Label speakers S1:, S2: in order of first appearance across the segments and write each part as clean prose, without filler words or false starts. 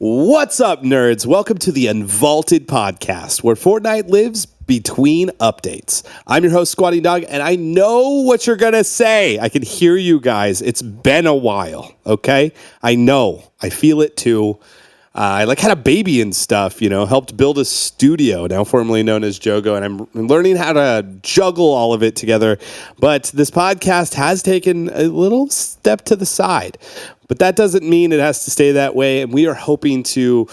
S1: What's up, nerds? Welcome to the Unvaulted podcast, where Fortnite lives between updates. I'm your host, SquatingDog, and I know what you're going to say. I can hear you guys. It's been a while, okay? I know. I feel it too. I had a baby and stuff, helped build a studio, now formerly known as Jogo, and I'm learning how to juggle all of it together. But this podcast has taken a little step to the side. But that doesn't mean it has to stay that way. And we are hoping to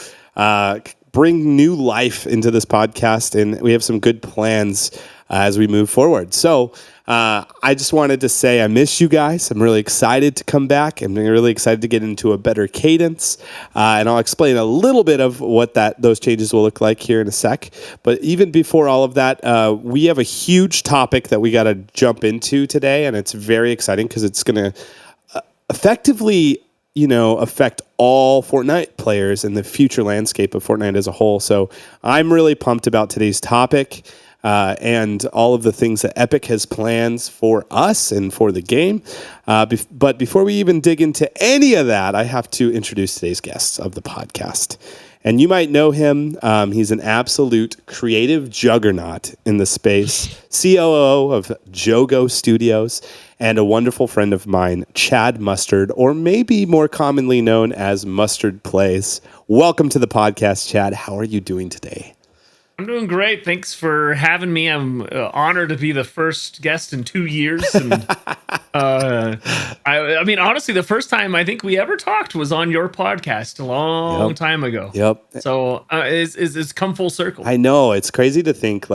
S1: bring new life into this podcast. And we have some good plans as we move forward. So I just wanted to say I miss you guys. I'm really excited to come back. I'm really excited to get into a better cadence. And I'll explain a little bit of what those changes will look like here in a sec. But even before all of that, we have a huge topic that we got to jump into today. And it's very exciting because it's going to effectively affect all Fortnite players and the future landscape of Fortnite as a whole. So I'm really pumped about today's topic and all of the things that Epic has plans for us and for the game. But before we even dig into any of that, I have to introduce today's guests of the podcast. And you might know him. He's an absolute creative juggernaut in the space, COO of Jogo Studios, and a wonderful friend of mine, Chad Mustard, or maybe more commonly known as MustardPlays. Welcome to the podcast, Chad. How are you doing today?
S2: I'm doing great. Thanks for having me. I'm honored to be the first guest in 2 years. And I mean, honestly, the first time I think we ever talked was on your podcast a long time ago.
S1: Yep.
S2: So it's come full circle.
S1: I know. It's crazy to think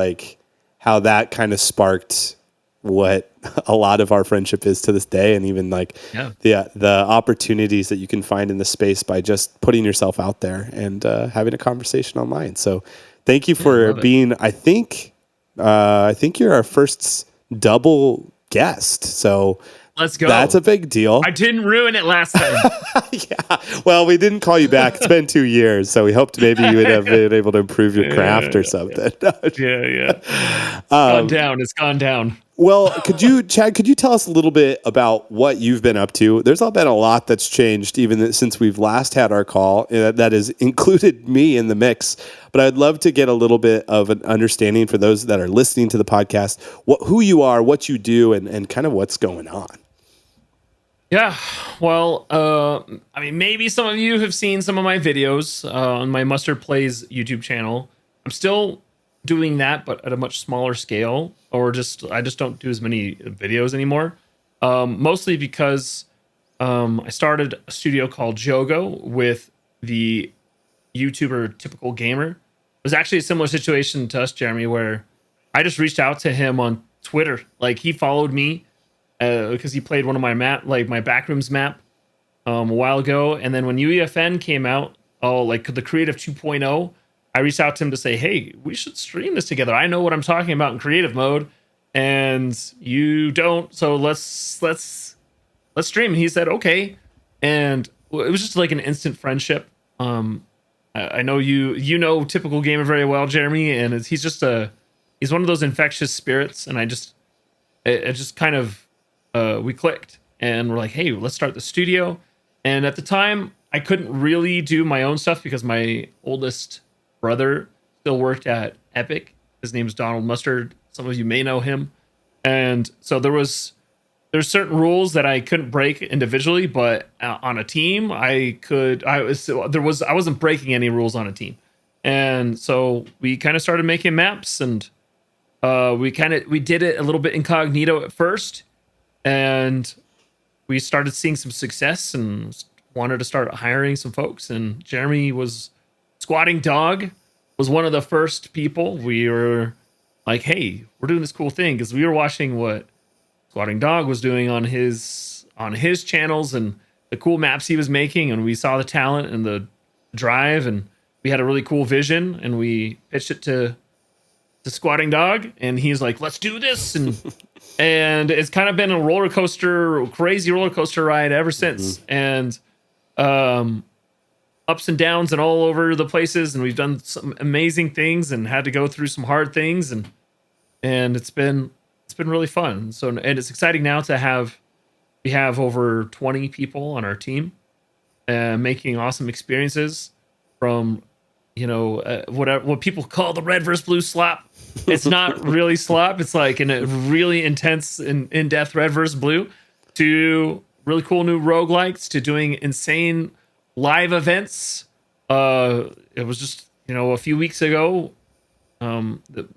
S1: how that kind of sparked what a lot of our friendship is to this day, and even the opportunities that you can find in the space by just putting yourself out there and having a conversation online. So thank you for being, I think you're our first double guest. So
S2: let's go.
S1: That's a big deal.
S2: I didn't ruin it last time.
S1: Yeah. Well, we didn't call you back. It's been 2 years, so we hoped maybe you would have been able to improve your craft or something.
S2: Yeah. It's gone down.
S1: Well, Chad, could you tell us a little bit about what you've been up to? There's been a lot that's changed even since we've last had our call. That has included me in the mix. But I'd love to get a little bit of an understanding for those that are listening to the podcast, who you are, what you do, and kind of what's going on.
S2: Yeah, well, I mean, maybe some of you have seen some of my videos on my MustardPlays YouTube channel. I'm still doing that, but at a much smaller scale, or I just don't do as many videos anymore. Mostly because I started a studio called Jogo with the YouTuber Typical Gamer. It was actually a similar situation to us, Jeremy, where I just reached out to him on Twitter. He followed me because he played one of my my Backrooms map a while ago. And then when UEFN came out, the Creative 2.0, I reached out to him to say, hey, we should stream this together. I know what I'm talking about in creative mode, and you don't. So let's stream. And he said, okay. And it was just an instant friendship. I know you know Typical Gamer very well, Jeremy, and he's one of those infectious spirits. And it just kind of, we clicked, and we're like, hey, let's start the studio. And at the time, I couldn't really do my own stuff because my oldest brother still worked at Epic. His name's Donald Mustard. Some of you may know him. And so there's certain rules that I couldn't break individually, but on a team I could. I wasn't breaking any rules on a team. And so we kind of started making maps, and we did it a little bit incognito at first, and we started seeing some success and wanted to start hiring some folks. And SquatingDog was one of the first people. We were like, hey, we're doing this cool thing, because we were watching what SquatingDog was doing on his channels and the cool maps he was making, and we saw the talent and the drive, and we had a really cool vision, and we pitched it to SquatingDog, and he's like, let's do this. And it's kind of been a crazy roller coaster ride ever since. And ups and downs and all over the places, and we've done some amazing things and had to go through some hard things, and it's been really fun. So, and it's exciting now to we have over 20 people on our team making awesome experiences. from what people call the red versus blue slop. It's not really slop. It's like in a really intense and in-depth red versus blue, to really cool new roguelikes, to doing insane live events. It was just a few weeks ago. The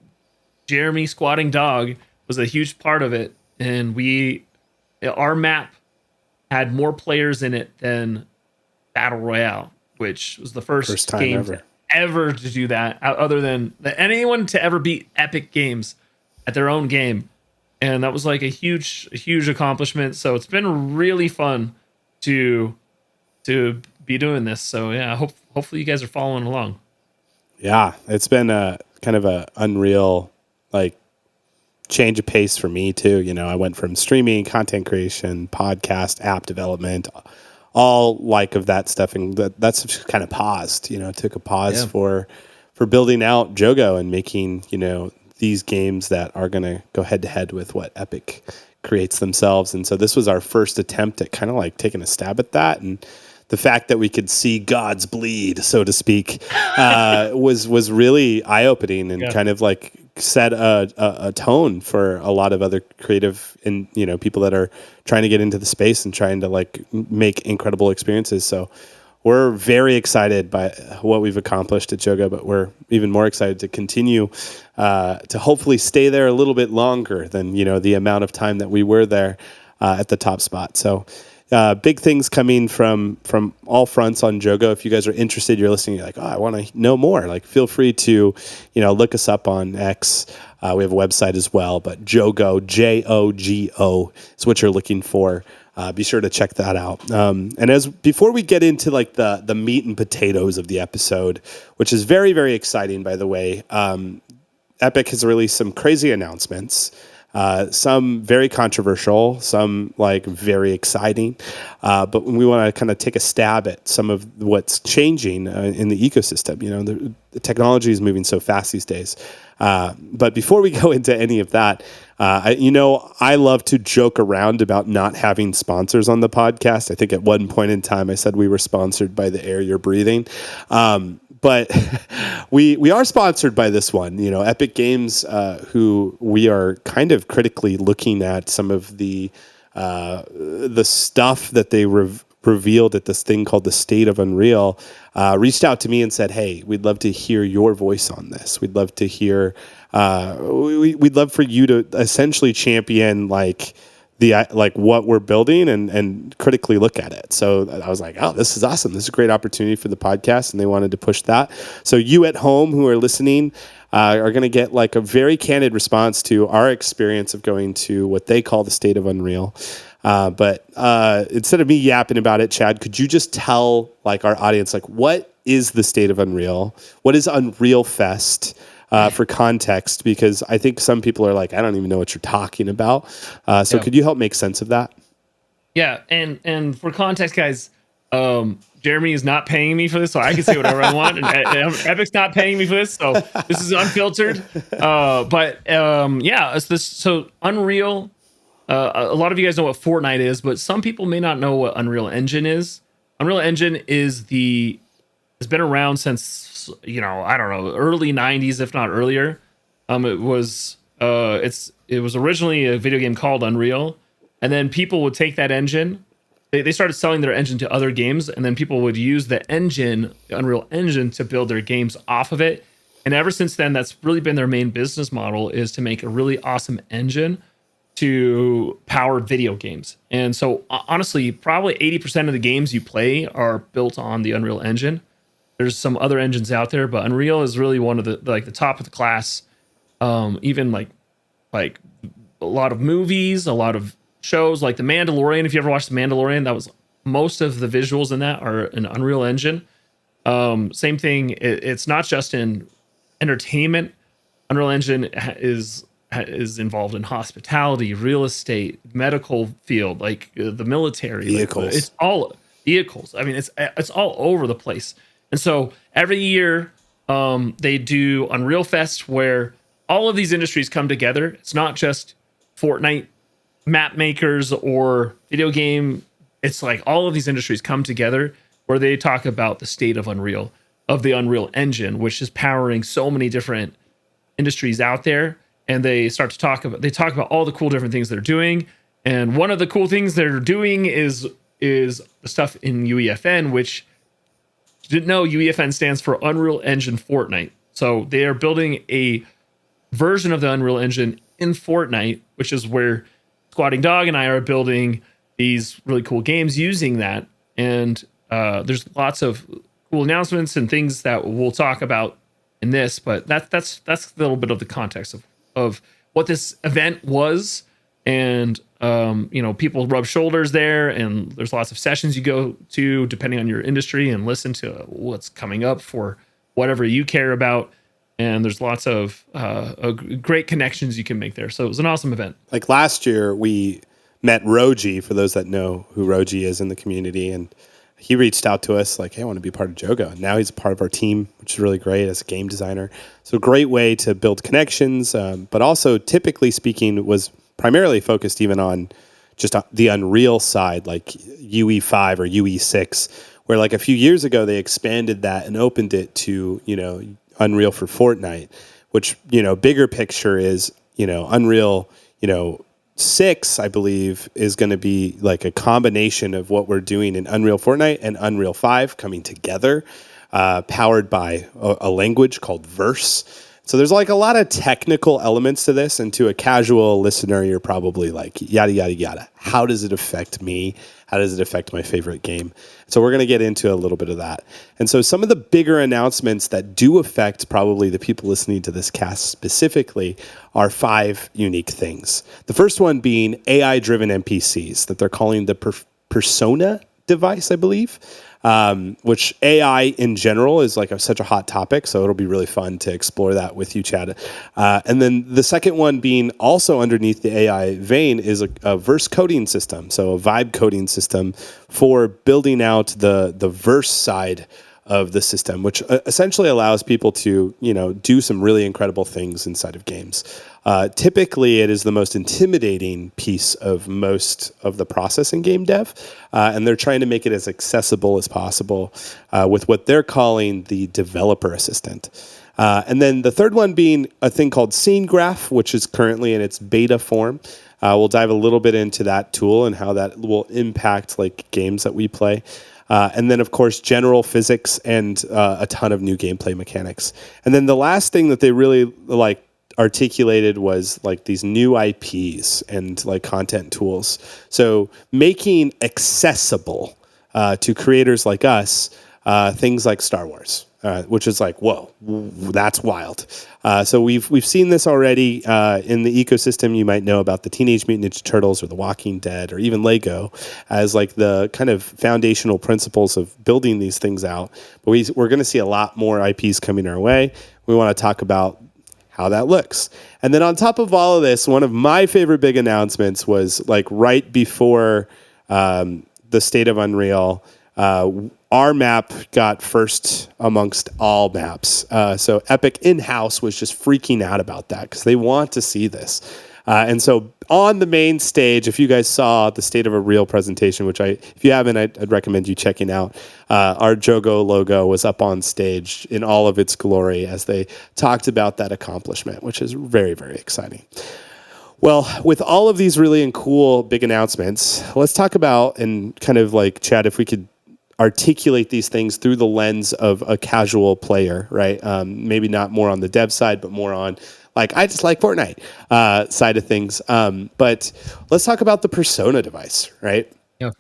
S2: Jeremy SquatingDog was a huge part of it, and our map had more players in it than Battle Royale, which was the first
S1: time
S2: game ever to do that, other than anyone to ever beat Epic Games at their own game. And that was like a huge accomplishment. So it's been really fun to be doing this. So yeah, hopefully you guys are following along.
S1: Yeah, it's been a kind of a unreal change of pace for me too. I went from streaming, content creation, podcast, app development, all of that stuff, and that's just kind of paused. Took a pause for building out Jogo and making these games that are going to go head to head with what Epic creates themselves. And so this was our first attempt at kind of taking a stab at that. And the fact that we could see gods bleed, so to speak, was really eye-opening and kind of set a tone for a lot of other creative and people that are trying to get into the space and trying to make incredible experiences. So we're very excited by what we've accomplished at Jogo, but we're even more excited to continue to hopefully stay there a little bit longer than the amount of time that we were there at the top spot. So big things coming from all fronts on Jogo. If you guys are interested, you're listening, you're like, oh, I want to know more. Feel free to, look us up on X. We have a website as well, but Jogo, Jogo is what you're looking for. Be sure to check that out. And before we get into the meat and potatoes of the episode, which is very, very exciting, by the way, Epic has released some crazy announcements. Some very controversial, some very exciting, but we want to kind of take a stab at some of what's changing in the ecosystem. The technology is moving so fast these days. But before we go into any of that, I love to joke around about not having sponsors on the podcast. I think at one point in time I said we were sponsored by the air you're breathing. But we are sponsored by this one, Epic Games, who we are kind of critically looking at some of the stuff that they revealed at this thing called the State of Unreal, reached out to me and said, hey, we'd love to hear your voice on this. We'd love to hear, we'd love for you to essentially champion what we're building and critically look at it. So I was like, oh, this is awesome. This is a great opportunity for the podcast. And they wanted to push that. So you at home who are listening are going to get a very candid response to our experience of going to what they call the State of Unreal. But instead of me yapping about it, Chad, could you just tell our audience, what is the State of Unreal? What is Unreal Fest? For context, because I think some people are I don't even know what you're talking about. So could you help make sense of that?
S2: Yeah, and for context, guys, Jeremy is not paying me for this, so I can say whatever I want. And Epic's not paying me for this, so this is unfiltered. So Unreal. A lot of you guys know what Fortnite is, but some people may not know what Unreal Engine is. Unreal Engine has been around since I don't know, early 90s, if not earlier. It was originally a video game called Unreal, and then people would take that engine. They started selling their engine to other games, and then people would use the Unreal Engine, to build their games off of it. And ever since then, that's really been their main business model, is to make a really awesome engine to power video games. And so honestly, probably 80% of the games you play are built on the Unreal Engine. There's some other engines out there, but Unreal is really one of the the top of the class. Even like a lot of movies, a lot of shows like The Mandalorian. If you ever watched The Mandalorian, that was most of the visuals in that are an Unreal Engine. Same thing. It's not just in entertainment. Unreal Engine is involved in hospitality, real estate, medical field, the military,
S1: vehicles.
S2: It's all vehicles. I mean, it's all over the place. And so every year they do Unreal Fest, where all of these industries come together. It's not just Fortnite map makers or video game. It's all of these industries come together where they talk about the state of Unreal. of the Unreal Engine, which is powering so many different industries out there. And they talk about all the cool different things they're doing. And one of the cool things they're doing is the stuff in UEFN, which you didn't know UEFN stands for Unreal Engine Fortnite. So they are building a version of the Unreal Engine in Fortnite, which is where SquatingDog and I are building these really cool games using that. And there's lots of cool announcements and things that we'll talk about in this, but that's a little bit of the context of what this event was. And people rub shoulders there, and there's lots of sessions you go to depending on your industry and listen to what's coming up for whatever you care about. And there's lots of great connections you can make there. So it was an awesome event.
S1: Like last year, we met Roji, for those that know who Roji is in the community, and he reached out to us like, hey, I want to be part of Jogo. And now he's a part of our team, which is really great as a game designer. So great way to build connections, but also typically speaking was primarily focused even on just the Unreal side, like UE5 or UE6, where like a few years ago they expanded that and opened it to, Unreal for Fortnite, which, bigger picture is, Unreal, 6, I believe, is going to be like a combination of what we're doing in Unreal Fortnite and Unreal 5 coming together, powered by a language called Verse. So there's like a lot of technical elements to this, and to a casual listener, you're probably like, yada, yada, yada. How does it affect me? How does it affect my favorite game? So we're going to get into a little bit of that. And so some of the bigger announcements that do affect probably the people listening to this cast specifically are 5 unique things. The first one being AI-driven NPCs that they're calling the persona device, I believe. Which AI in general is like such a hot topic, so it'll be really fun to explore that with you, Chad. And then the second one being also underneath the AI vein is a verse coding system, so a vibe coding system for building out the verse side of the system, which essentially allows people to, do some really incredible things inside of games. Typically, it is the most intimidating piece of most of the process in game dev, and they're trying to make it as accessible as possible with what they're calling the developer assistant. And then the third one being a thing called SceneGraph, which is currently in its beta form. We'll dive a little bit into that tool and how that will impact like games that we play. And then, of course, general physics and a ton of new gameplay mechanics. And then the last thing that they really articulated was like these new IPs and like content tools. So making accessible to creators like us things like Star Wars, which is like, whoa, that's wild. So we've seen this already in the ecosystem. You might know about the Teenage Mutant Ninja Turtles or The Walking Dead or even Lego as like the kind of foundational principles of building these things out. But we're going to see a lot more IPs coming our way. We want to talk about how that looks. And then on top of all of this, one of my favorite big announcements was like right before the State of Unreal, our map got first amongst all maps. So Epic in-house was just freaking out about that because they want to see this. And so on the main stage, if you guys saw the State of Unreal presentation, which if you haven't, I'd recommend you checking out. Our Jogo logo was up on stage in all of its glory as they talked about that accomplishment, which is very, very exciting. Well, with all of these really cool big announcements, let's talk about and kind of like, Chad, if we could articulate these things through the lens of a casual player, right? Maybe not more on the dev side, but more on like, I just like Fortnite side of things. But let's talk about the Persona device, right?
S2: Yeah.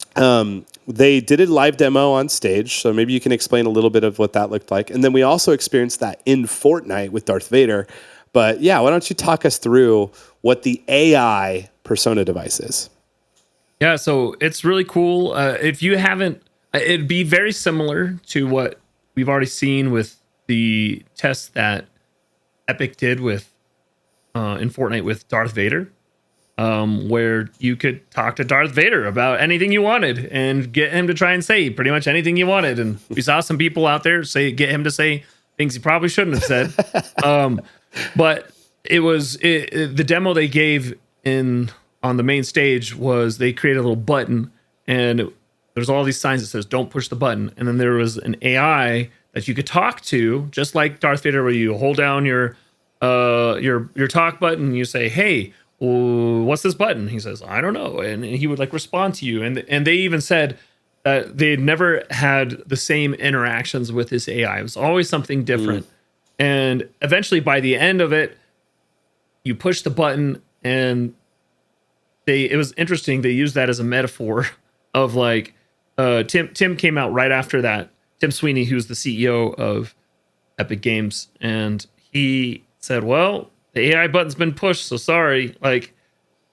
S1: They did a live demo on stage, so maybe you can explain a little bit of what that looked like. And then we also experienced that in Fortnite with Darth Vader. But yeah, why don't you talk us through what the AI Persona device is?
S2: Yeah, so it's really cool. If you haven't, it'd be very similar to what we've already seen with the test that Epic did with in Fortnite with Darth Vader, where you could talk to Darth Vader about anything you wanted and get him to try and say pretty much anything you wanted. And we saw some people out there get him to say things he probably shouldn't have said. But the demo they gave on the main stage was they created a little button, and there's all these signs that says don't push the button, and then there was an AI that you could talk to, just like Darth Vader, where you hold down your talk button, and you say, "Hey, what's this button?" He says, "I don't know," and he would like respond to you. And they even said that they'd never had the same interactions with this AI. It was always something different. And eventually, by the end of it, you push the button, and it was interesting. They used that as a metaphor of like Tim came out right after that. Tim Sweeney, who's the CEO of Epic Games, and he said, "Well, the AI button's been pushed, so sorry." Like,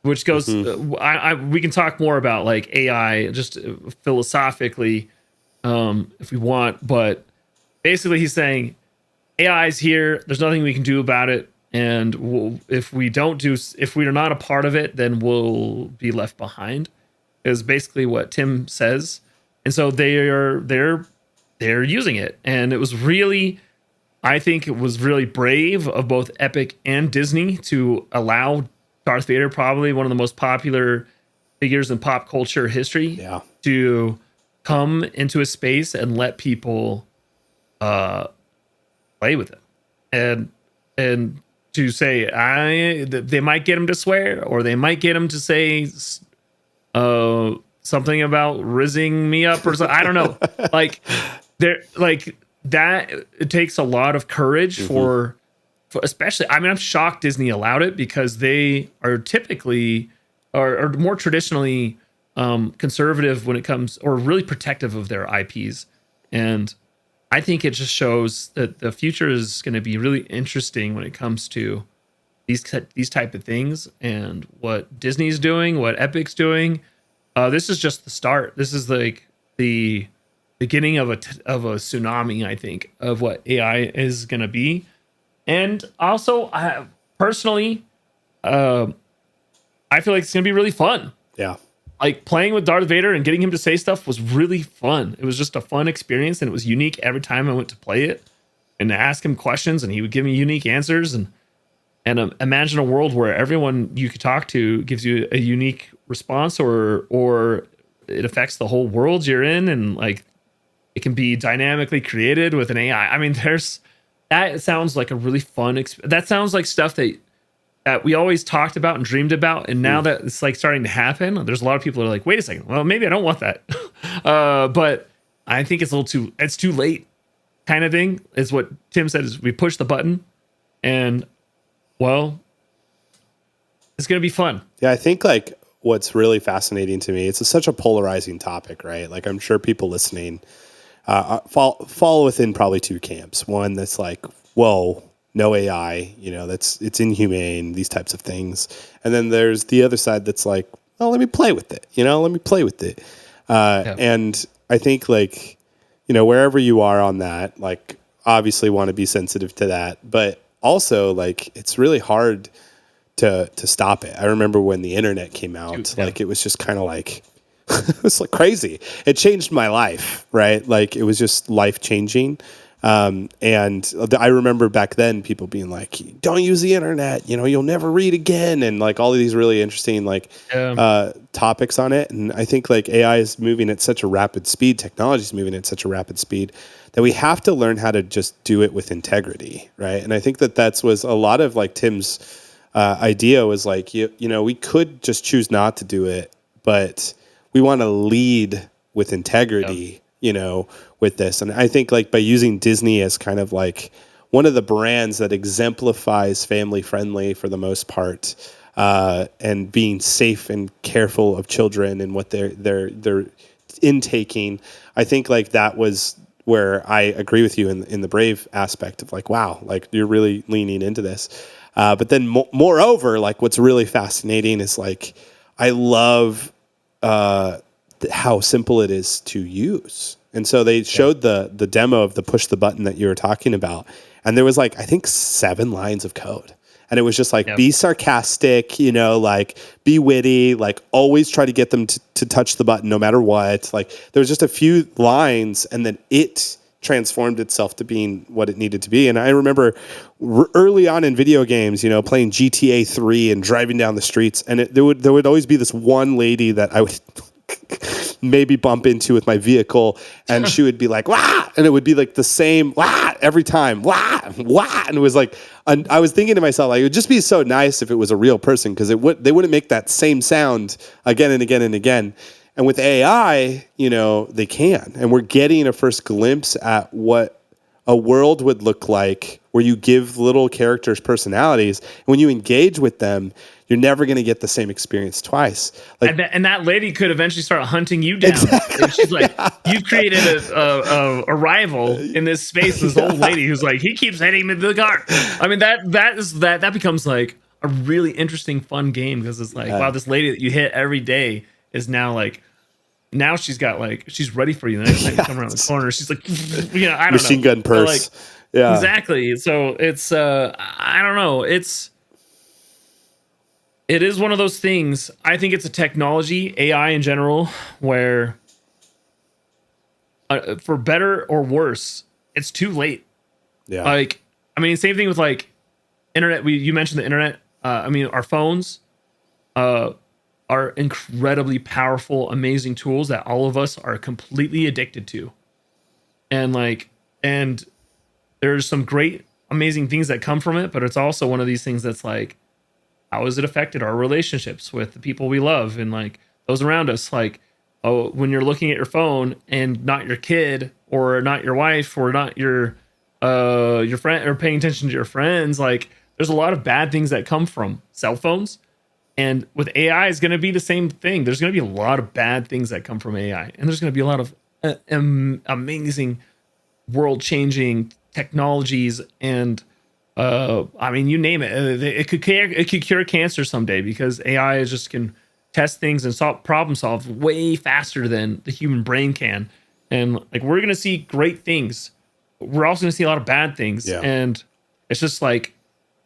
S2: which goes, we can talk more about like AI just philosophically if we want, but basically he's saying AI's here. There's nothing we can do about it, and if we are not a part of it, then we'll be left behind. Is basically what Tim says, and so they're using it, and it was really. I think it was really brave of both Epic and Disney to allow Darth Vader, probably one of the most popular figures in pop culture history, to come into a space and let people play with it, and to say they might get him to swear, or they might get him to say something about rizzing me up or something. I don't know. Like they're like. That it takes a lot of courage for especially. I mean, I'm shocked Disney allowed it, because they are typically are more traditionally conservative when it comes, or really protective of their IPs. And I think it just shows that the future is going to be really interesting when it comes to these type of things, and what Disney's doing, what Epic's doing. This is just the start. This is like the beginning of a tsunami, I think, of what AI is going to be. And also, I personally, I feel like it's going to be really fun.
S1: Yeah.
S2: Like playing with Darth Vader and getting him to say stuff was really fun. It was just a fun experience, and it was unique every time I went to play it and to ask him questions, and he would give me unique answers. And imagine a world where everyone you could talk to gives you a unique response, or it affects the whole world you're in, and like it can be dynamically created with an AI. I mean, that sounds like a really fun that sounds like stuff that we always talked about and dreamed about, and now that it's like starting to happen, there's a lot of people who are like, wait a second, well, maybe I don't want that. But I think it's too late, kind of thing, is what Tim said. Is we push the button, and well, it's gonna be fun.
S1: Yeah, I think like what's really fascinating to me, it's such a polarizing topic, right? Like I'm sure people listening fall within probably two camps. One that's like, whoa, no AI, it's inhumane, these types of things. And then there's the other side that's like, oh, let me play with it, And I think like, wherever you are on that, like obviously want to be sensitive to that, but also like, it's really hard to stop it. I remember when the internet came out, like it was just kind of like, it was like crazy. It changed my life, right? Like it was just life changing. And I remember back then people being like, don't use the internet, you'll never read again. And like all of these really interesting, like, topics on it. And I think like AI is moving at such a rapid speed. Technology is moving at such a rapid speed that we have to learn how to just do it with integrity. Right. And I think that was a lot of like Tim's, idea was like, we could just choose not to do it, but we want to lead with integrity, with this. And I think like by using Disney as kind of like one of the brands that exemplifies family friendly for the most part, and being safe and careful of children and what they're intaking, I think like that was where I agree with you in the brave aspect of like, wow, like you're really leaning into this. But then moreover, like what's really fascinating is like, I love how simple it is to use. And so they showed the demo of the push the button that you were talking about. And there was like, I think 7 lines of code. And it was just like, be sarcastic, like be witty, like always try to get them to touch the button no matter what. Like there was just a few lines, and then it transformed itself to being what it needed to be. And I remember early on in video games, playing GTA 3 and driving down the streets, and there would always be this one lady that I would maybe bump into with my vehicle, and she would be like, wah, and it would be like the same wah every time, wah, wah, and it was like, I was thinking to myself, like, it would just be so nice if it was a real person, because they wouldn't make that same sound again and again and again. And with AI, they can, and we're getting a first glimpse at what a world would look like where you give little characters personalities. And when you engage with them, you're never going to get the same experience twice. Like,
S2: and that lady could eventually start hunting you down. Exactly. And she's like, you've created a rival in this space. This old lady who's like, he keeps hitting me to the car. I mean, that becomes like a really interesting, fun game, because it's like, wow, this lady that you hit every day is now like, now she's got like, she's ready for you the next time you come around the corner. She's like, I don't know.
S1: Machine gun purse.
S2: Like,
S1: yeah,
S2: exactly. So it's, I don't know. It is one of those things. I think it's a technology, AI in general, where for better or worse, it's too late.
S1: Yeah.
S2: Like, I mean, same thing with like internet. You mentioned the internet. I mean, our phones, are incredibly powerful, amazing tools that all of us are completely addicted to. And there's some great, amazing things that come from it, but it's also one of these things that's like, how has it affected our relationships with the people we love and like those around us? Like, oh, when you're looking at your phone and not your kid or not your wife or not your friend, or paying attention to your friends, like there's a lot of bad things that come from cell phones. And with AI, it's going to be the same thing. There's going to be a lot of bad things that come from AI, and there's going to be a lot of amazing, world-changing technologies. And I mean, you name it. It could cure cancer someday, because AI just can test things and problem solve way faster than the human brain can. And like, we're going to see great things. We're also going to see a lot of bad things.
S1: Yeah.
S2: And it's just like,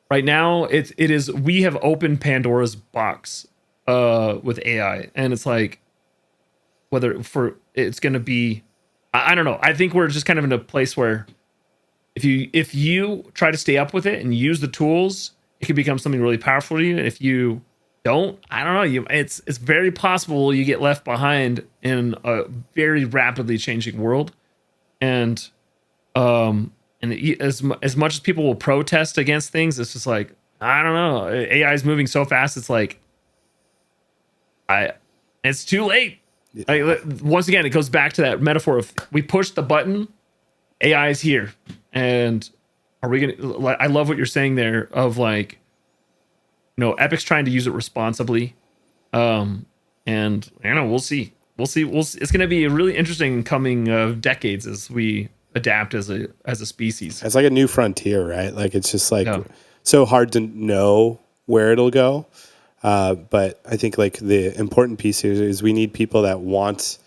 S2: right now, it is. We have opened Pandora's box with AI, and it's like, it's going to be, I don't know. I think we're just kind of in a place where if you try to stay up with it and use the tools, it can become something really powerful to you. And if you don't, I don't know. It's very possible you get left behind in a very rapidly changing world, and as much as people will protest against things, it's just like, I don't know. AI is moving so fast. It's like, it's too late. Yeah. Once again, it goes back to that metaphor of, we push the button, AI is here. And are we going to, I love what you're saying there of like, Epic's trying to use it responsibly. And we'll see. It's going to be a really interesting coming decades as we adapt as a species.
S1: It's like a new frontier, right? Like, it's just like so hard to know where it'll go. But I think like the important piece here is we need people that want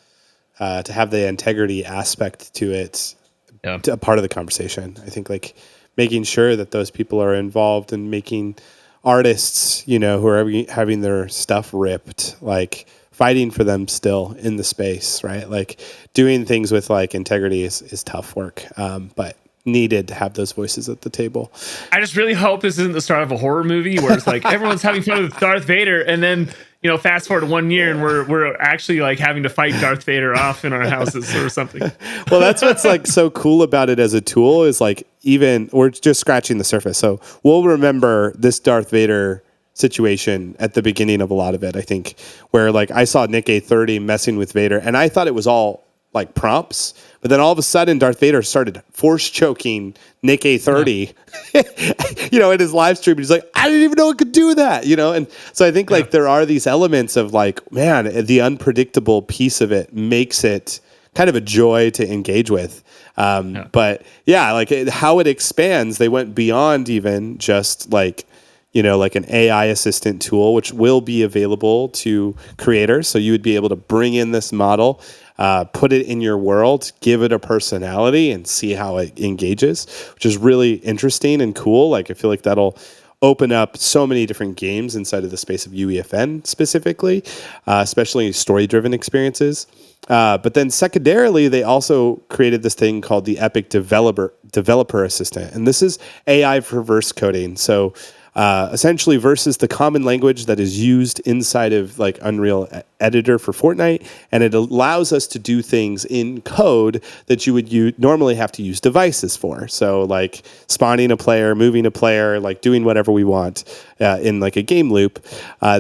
S1: to have the integrity aspect to it, to a part of the conversation. I think like making sure that those people are involved in making artists, who are having their stuff ripped, like fighting for them still in the space, right? Like doing things with like integrity is tough work, but needed to have those voices at the table.
S2: I just really hope this isn't the start of a horror movie where it's like everyone's having fun with Darth Vader, and then fast forward to 1 year and we're actually like having to fight Darth Vader off in our houses or something.
S1: Well, that's what's like so cool about it as a tool is like, even we're just scratching the surface. So we'll remember this Darth Vader situation at the beginning of a lot of it, I think, where like I saw Nick A30 messing with Vader and I thought it was all like prompts, but then all of a sudden Darth Vader started force choking Nick A30 in his live stream. He's like, I didn't even know it could do that, and so I think like there are these elements of like, man, the unpredictable piece of it makes it kind of a joy to engage with. But yeah, like how it expands, they went beyond even just like, like an AI assistant tool, which will be available to creators. So you would be able to bring in this model, put it in your world, give it a personality, and see how it engages, which is really interesting and cool. Like, I feel like that'll open up so many different games inside of the space of UEFN specifically, especially story-driven experiences. But then secondarily, they also created this thing called the Epic Developer Assistant. And this is AI for verse coding. So essentially versus the common language that is used inside of like Unreal Editor for Fortnite, and it allows us to do things in code that you would normally have to use devices for. So like spawning a player, moving a player, like doing whatever we want in like a game loop.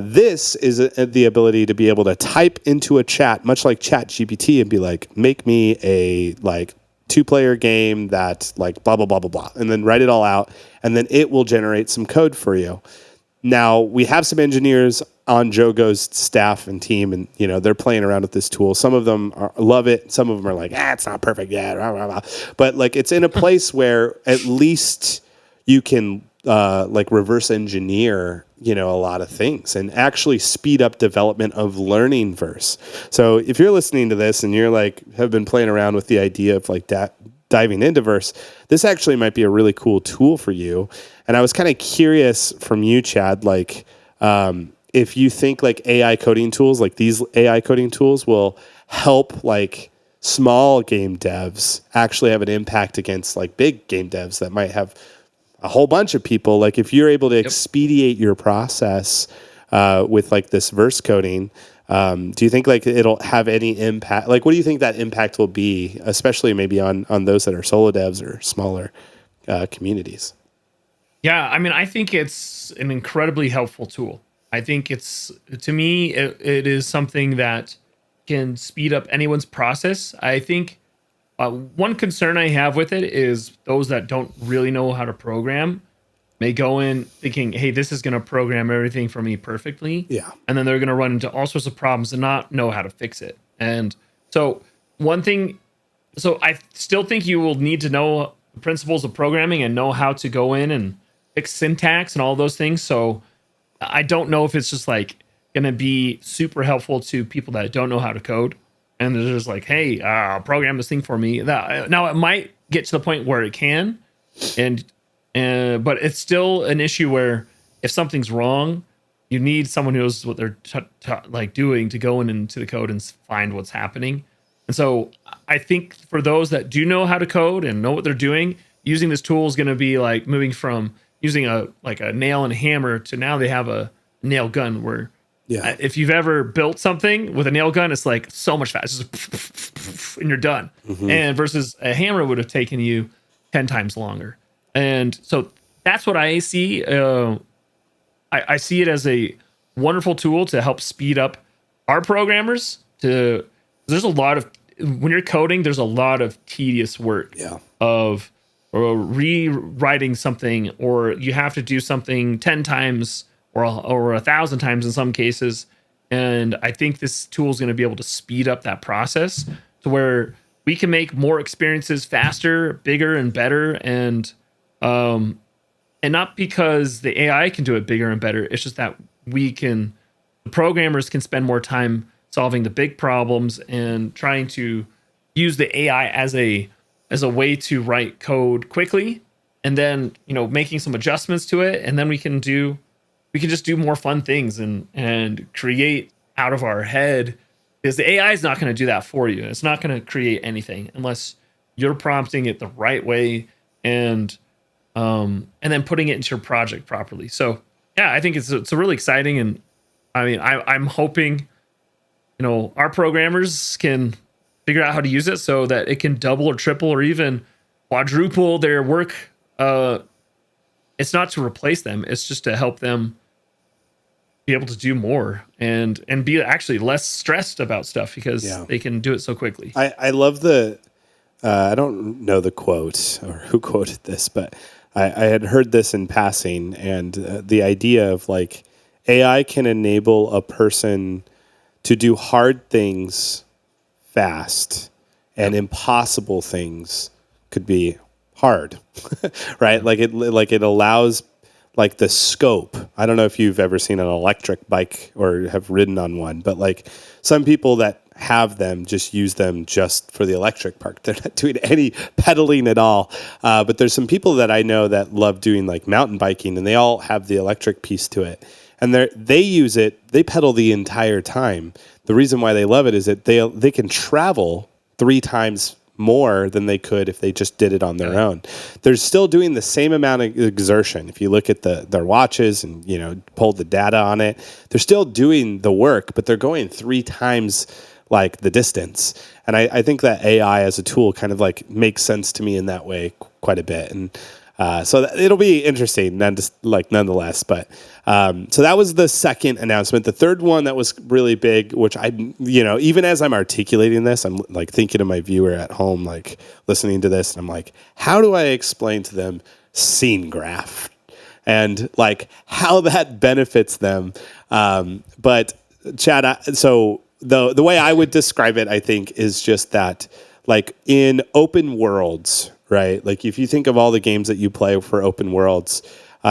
S1: This is the ability to be able to type into a chat, much like ChatGPT, and be like, make me a like 2-player game that like blah, blah, blah, blah, blah, and then write it all out. And then it will generate some code for you. Now, we have some engineers on Jogo's staff and team, and they're playing around with this tool. Some of them love it. Some of them are like, it's not perfect yet. Blah, blah, blah. But like, it's in a place where at least you can like reverse engineer, a lot of things and actually speed up development of learning verse. So if you're listening to this and you're like, have been playing around with the idea of like diving into verse, this actually might be a really cool tool for you. And I was kind of curious from you, Chad, like if you think like AI coding tools, like these AI coding tools will help like small game devs actually have an impact against like big game devs that might have a whole bunch of people. Like if you're able to expedite your process with like this verse coding, do you think like it'll have any impact? Like, what do you think that impact will be, especially maybe on those that are solo devs or smaller communities?
S2: Yeah, I mean, I think it's an incredibly helpful tool. I think to me, it is something that can speed up anyone's process. I think one concern I have with it is those that don't really know how to program may go in thinking, hey, this is going to program everything for me perfectly.
S1: Yeah.
S2: And then they're going to run into all sorts of problems and not know how to fix it. And so I still think you will need to know the principles of programming and know how to go in and fix syntax and all those things. So I don't know if it's just like going to be super helpful to people that don't know how to code. And they're just like, hey, program this thing for me. Now it might get to the point where it can, but it's still an issue where if something's wrong, you need someone who knows what they're like doing to go into the code and find what's happening. And so I think for those that do know how to code and know what they're doing, using this tool is going to be like moving from using a nail and a hammer to now they have a nail gun where. Yeah. If you've ever built something with a nail gun, it's like so much faster, and you're done. Mm-hmm. And versus a hammer would have taken you 10 times longer. And so that's what I see. I see it as a wonderful tool to help speed up our programmers. There's a lot of when you're coding, there's a lot of tedious work of rewriting something, or you have to do something 10 times. Or 1,000 times in some cases. And I think this tool is going to be able to speed up that process to where we can make more experiences faster, bigger, and better. And not because the AI can do it bigger and better. It's just that the programmers can spend more time solving the big problems and trying to use the AI as a way to write code quickly. And then, making some adjustments to it. And then we can just do more fun things and create out of our head, because the AI is not going to do that for you. It's not going to create anything unless you're prompting it the right way and then putting it into your project properly. So yeah, I think it's really exciting. And I mean, I'm hoping, our programmers can figure out how to use it so that it can double or triple or even quadruple their work. It's not to replace them. It's just to help them be able to do more and be actually less stressed about stuff because they can do it so quickly.
S1: I love I don't know the quote or who quoted this, but I had heard this in passing, and the idea of like AI can enable a person to do hard things fast and impossible things could be hard, right? Like it allows like the scope. I don't know if you've ever seen an electric bike or have ridden on one, but like some people that have them just use them just for the electric part. They're not doing any pedaling at all. But there's some people that I know that love doing like mountain biking, and they all have the electric piece to it. And they use it, they pedal the entire time. The reason why they love it is that they can travel 3 times more than they could if they just did it on their own. They're still doing the same amount of exertion. If you look at their watches and, pulled the data on it, they're still doing the work, but they're going 3 times like the distance. And I think that AI as a tool kind of like makes sense to me in that way quite a bit. And so it'll be interesting, nonetheless. But so that was the second announcement. The third one that was really big, which even as I'm articulating this, I'm like thinking of my viewer at home, like listening to this, and I'm like, how do I explain to them SceneGraph and like how that benefits them? But Chad, so the way I would describe it, I think, is just that like in open worlds, right? Like if you think of all the games that you play for open worlds,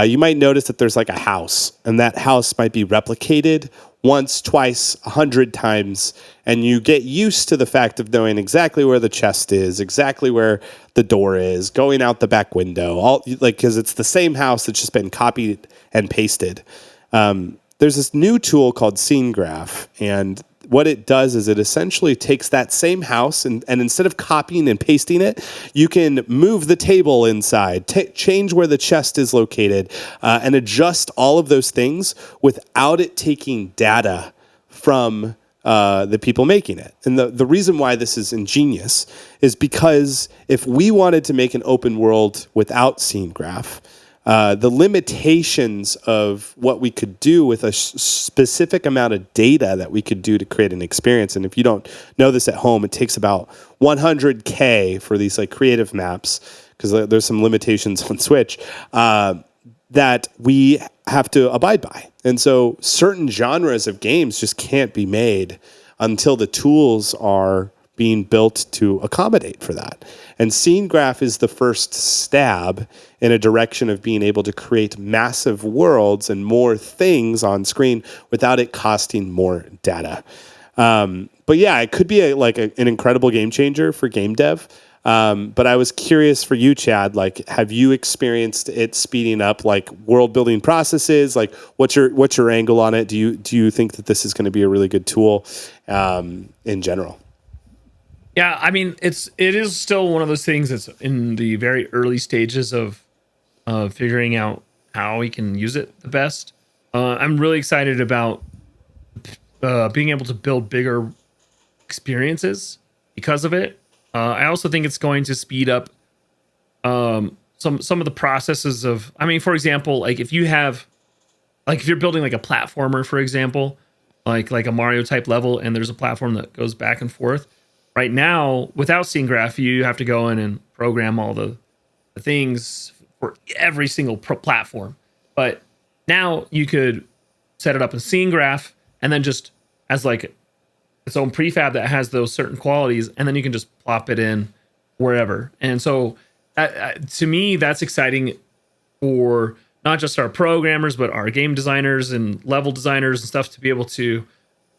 S1: you might notice that there's like a house, and that house might be replicated once, twice, 100 times, and you get used to the fact of knowing exactly where the chest is, exactly where the door is, going out the back window, all like because it's the same house that's just been copied and pasted. There's this new tool called SceneGraph, and what it does is it essentially takes that same house and instead of copying and pasting it, you can move the table inside, change where the chest is located, and adjust all of those things without it taking data from the people making it. And the reason why this is ingenious is because if we wanted to make an open world without SceneGraph, the limitations of what we could do with a specific amount of data that we could do to create an experience. And if you don't know this at home, it takes about 100K for these like creative maps, because there's some limitations on Switch that we have to abide by. And so certain genres of games just can't be made until the tools are being built to accommodate for that. And SceneGraph is the first stab in a direction of being able to create massive worlds and more things on screen without it costing more data. But yeah, it could be an incredible game changer for game dev. But I was curious for you, Chad, like, have you experienced it speeding up like world building processes? Like what's your angle on it? Do you think that this is going to be a really good tool in general?
S2: Yeah, I mean, it is still one of those things that's in the very early stages of figuring out how we can use it the best. I'm really excited about being able to build bigger experiences because of it. I also think it's going to speed up some of the processes of. I mean, for example, like if you're building like a platformer, for example, like a Mario type level, and there's a platform that goes back and forth. Right now, without SceneGraph, you have to go in and program all the things for every single platform. But now you could set it up in SceneGraph and then just as like its own prefab that has those certain qualities, and then you can just plop it in wherever. And so to me, that's exciting for not just our programmers, but our game designers and level designers and stuff to be able to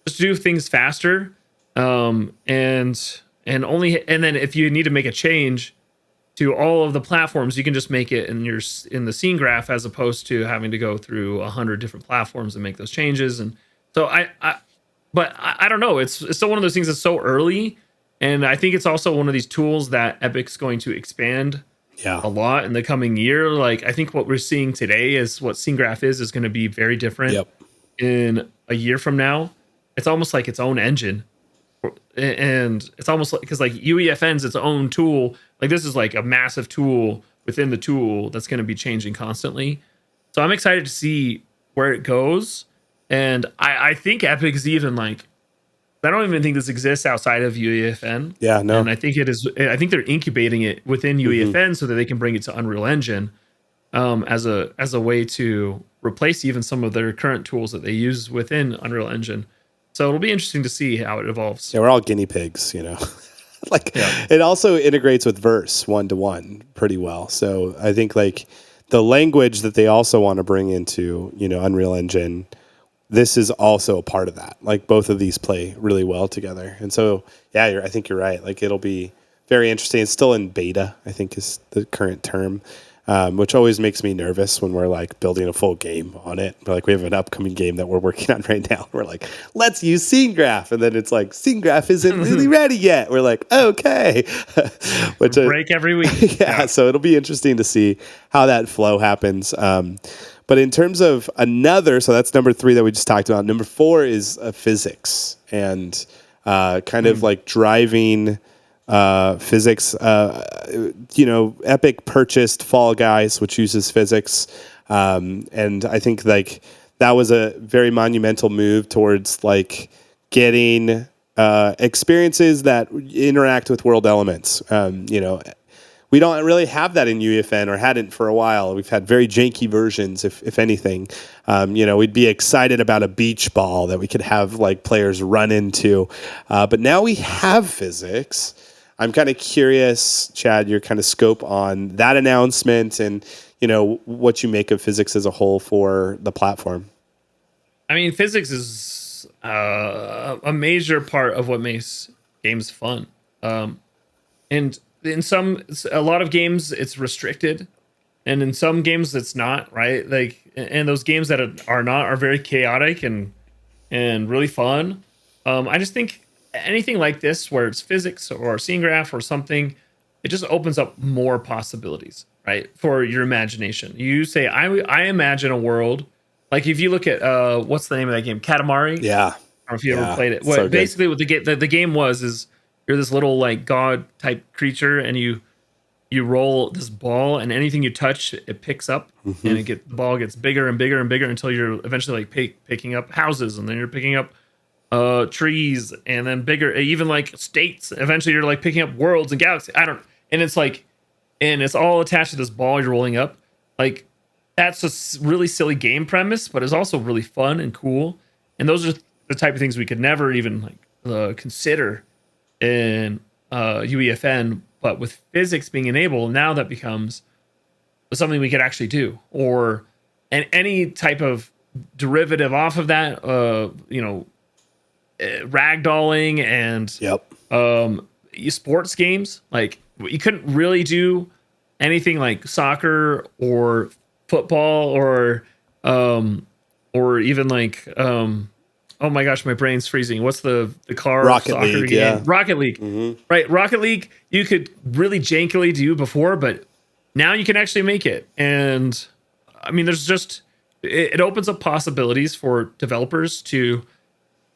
S2: just do things faster. And then if you need to make a change to all of the platforms, you can just make it in the SceneGraph as opposed to having to go through 100 different platforms and make those changes. And so I don't know. It's still one of those things that's so early. And I think it's also one of these tools that Epic's going to expand a lot in the coming year. Like I think what we're seeing today is what SceneGraph is going to be very different in a year from now. It's almost like its own engine. And it's almost like, because like UEFN's its own tool, like this is like a massive tool within the tool that's going to be changing constantly. So I'm excited to see where it goes. And I think Epic is even like, I don't even think this exists outside of UEFN.
S1: Yeah, no.
S2: And I think I think they're incubating it within UEFN so that they can bring it to Unreal Engine as a way to replace even some of their current tools that they use within Unreal Engine. So it'll be interesting to see how it evolves.
S1: Yeah, we're all guinea pigs, It also integrates with Verse 1-to-1 pretty well. So I think like the language that they also want to bring into, Unreal Engine, this is also a part of that. Like both of these play really well together. And so, yeah, I think you're right. Like it'll be very interesting. It's still in beta, I think is the current term. which always makes me nervous when we're like building a full game on it. Like we have an upcoming game that we're working on right now. We're like, let's use SceneGraph. And then it's like, SceneGraph isn't really ready yet. We're like, okay. Which
S2: break every week.
S1: Yeah, so it'll be interesting to see how that flow happens. But in terms of so that's number 3 that we just talked about. Number 4 is physics and kind of like driving physics. Epic purchased Fall Guys, which uses physics. And I think like that was a very monumental move towards like getting experiences that interact with world elements. We don't really have that in UEFN or hadn't for a while. We've had very janky versions, if anything. We'd be excited about a beach ball that we could have like players run into. But now we have physics. I'm kind of curious, Chad, your kind of scope on that announcement and, what you make of physics as a whole for the platform.
S2: I mean, physics is a major part of what makes games fun. And in a lot of games it's restricted, and in some games it's not, right? Like, and those games that are very chaotic and really fun. I just think anything like this where it's physics or SceneGraph or something, it just opens up more possibilities, right? For your imagination. You say, I imagine a world, like if you look at what's the name of that game, Katamari.
S1: Yeah,
S2: I don't know if you ever played it.
S1: So
S2: basically what the game is you're this little like god type creature, and you roll this ball, and anything you touch it picks up, and the ball gets bigger and bigger and bigger until you're eventually like picking up houses, and then you're picking up trees, and then bigger, even like states. Eventually you're like picking up worlds and galaxies. And it's all attached to this ball you're rolling up. Like, that's a really silly game premise, but it's also really fun and cool. And those are the type of things we could never even like consider in UEFN, but with physics being enabled, now that becomes something we could actually do. Or any type of derivative off of that, ragdolling and sports games. Like, you couldn't really do anything like soccer or football or even like oh my gosh, my brain's freezing. What's the car
S1: Rocket
S2: soccer
S1: League,
S2: game?
S1: yeah.
S2: Rocket League. Right, Rocket League you could really jankily do before, but now you can actually make it. And I mean, there's just it opens up possibilities for developers to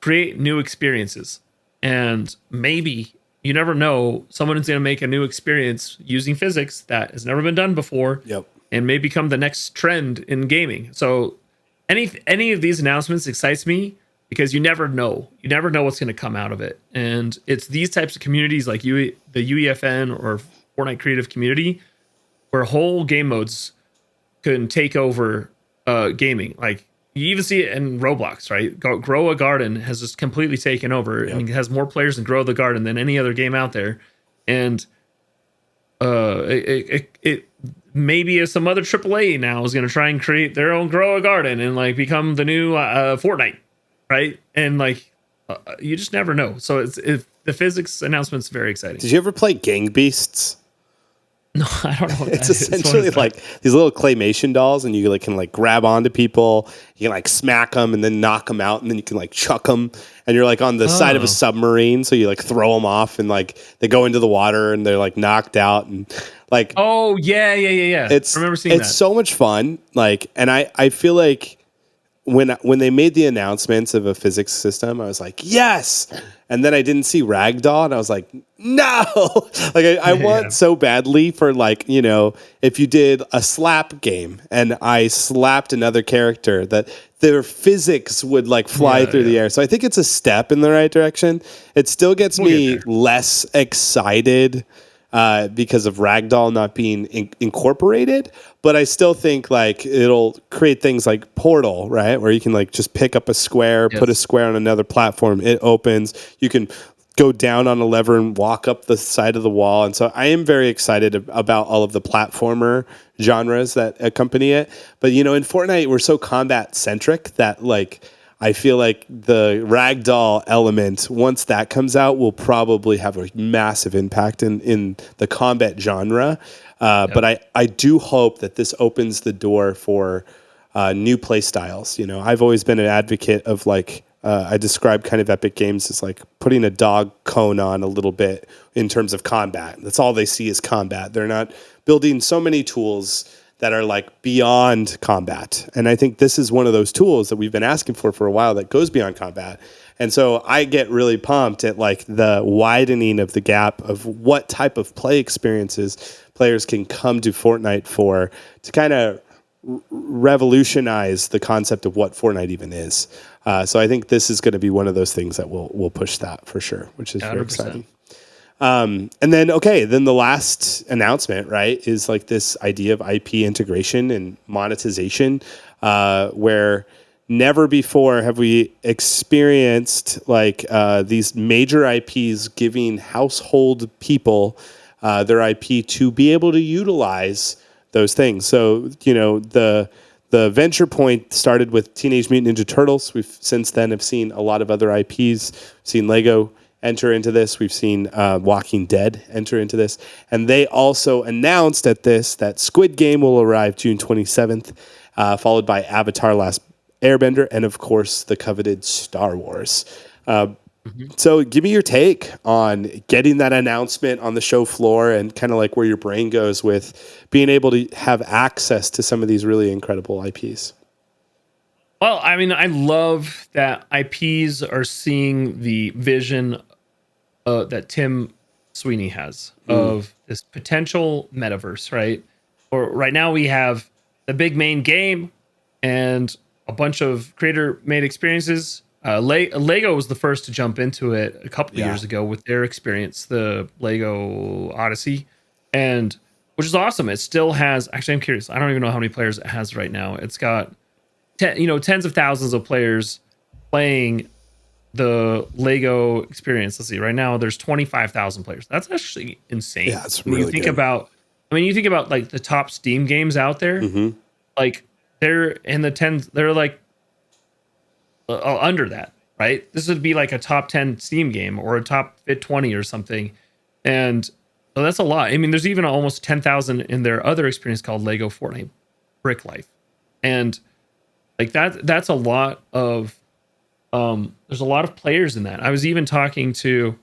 S2: create new experiences. And maybe, you never know, someone is going to make a new experience using physics that has never been done before.
S1: Yep.
S2: And may become the next trend in gaming. So any of these announcements excites me, because you never know. You never know what's going to come out of it. And it's these types of communities like the UEFN or Fortnite creative community where whole game modes can take over gaming. Like, you even see it in Roblox, right? Grow a Garden has just completely taken over. Yep. I mean, it has more players in Grow the Garden than any other game out there. And it maybe some other AAA now is going to try and create their own Grow a Garden and like become the new Fortnite, right? And like you just never know. So the physics announcement's very exciting.
S1: Did you ever play Gang Beasts?
S2: No, I don't know what
S1: it's essentially like these little claymation dolls, and you like can like grab onto people, you can like smack them and then knock them out, and then you can like chuck them, and you're like on the side of a submarine, so you like throw them off, and like they go into the water and they're like knocked out, and like
S2: I remember seeing that.
S1: It's so much fun. Like, and I feel like when they made the announcements of a physics system, I was like, yes. And then I didn't see Ragdoll, and I was like, no. Like, I want so badly for, like, if you did a slap game and I slapped another character, that their physics would like fly through the air. So I think it's a step in the right direction. It still gets me less excited because of Ragdoll not being incorporated, but I still think like it'll create things like Portal, right? Where you can like just pick up a square, put a square on another platform, it opens, you can go down on a lever and walk up the side of the wall. And so I am very excited about all of the platformer genres that accompany it. But in Fortnite, we're so combat centric that like I feel like the ragdoll element, once that comes out, will probably have a massive impact in the combat genre. But I do hope that this opens the door for new play styles. You know, I've always been an advocate of like, I describe kind of Epic Games as like putting a dog cone on a little bit in terms of combat. That's all they see is combat. They're not building so many tools that are like beyond combat. And I think this is one of those tools that we've been asking for a while that goes beyond combat. And so I get really pumped at like the widening of the gap of what type of play experiences players can come to Fortnite for to kind of revolutionize the concept of what Fortnite even is. So I think this is going to be one of those things that will push that for sure, which is 100%. Very exciting. And then the last announcement, right, is like this idea of IP integration and monetization, where never before have we experienced like these major IPs giving household people their IP to be able to utilize those things. So, you know, the venture point started with Teenage Mutant Ninja Turtles. We've since then have seen a lot of other IPs. We've seen Lego enter into this. We've seen Walking Dead enter into this. And they also announced at this that Squid Game will arrive June 27th, followed by Avatar Last Airbender, and of course the coveted Star Wars. So give me your take on getting that announcement on the show floor and kind of like where your brain goes with being able to have access to some of these really incredible IPs.
S2: Well, I mean, I love that IPs are seeing the vision that Tim Sweeney has of this potential metaverse, right? Or right now we have the big main game and a bunch of creator-made experiences. Lego was the first to jump into it a couple of years ago with their experience, the Lego Odyssey, and which is awesome. It still has. Actually, I'm curious. I don't even know how many players it has right now. It's got tens of thousands of players playing the Lego experience. Let's see. Right now, there's 25,000 players. That's actually insane.
S1: Yeah, it's really good.
S2: You think about like the top Steam games out there.
S1: Mm-hmm.
S2: Like they're in the tens. They're like under that, right? This would be like a top 10 Steam game or a top 20 or something. And so that's a lot. I mean, there's even almost 10,000 in their other experience called Lego Fortnite Brick Life. And like that's a lot of, there's a lot of players in that. I was even talking to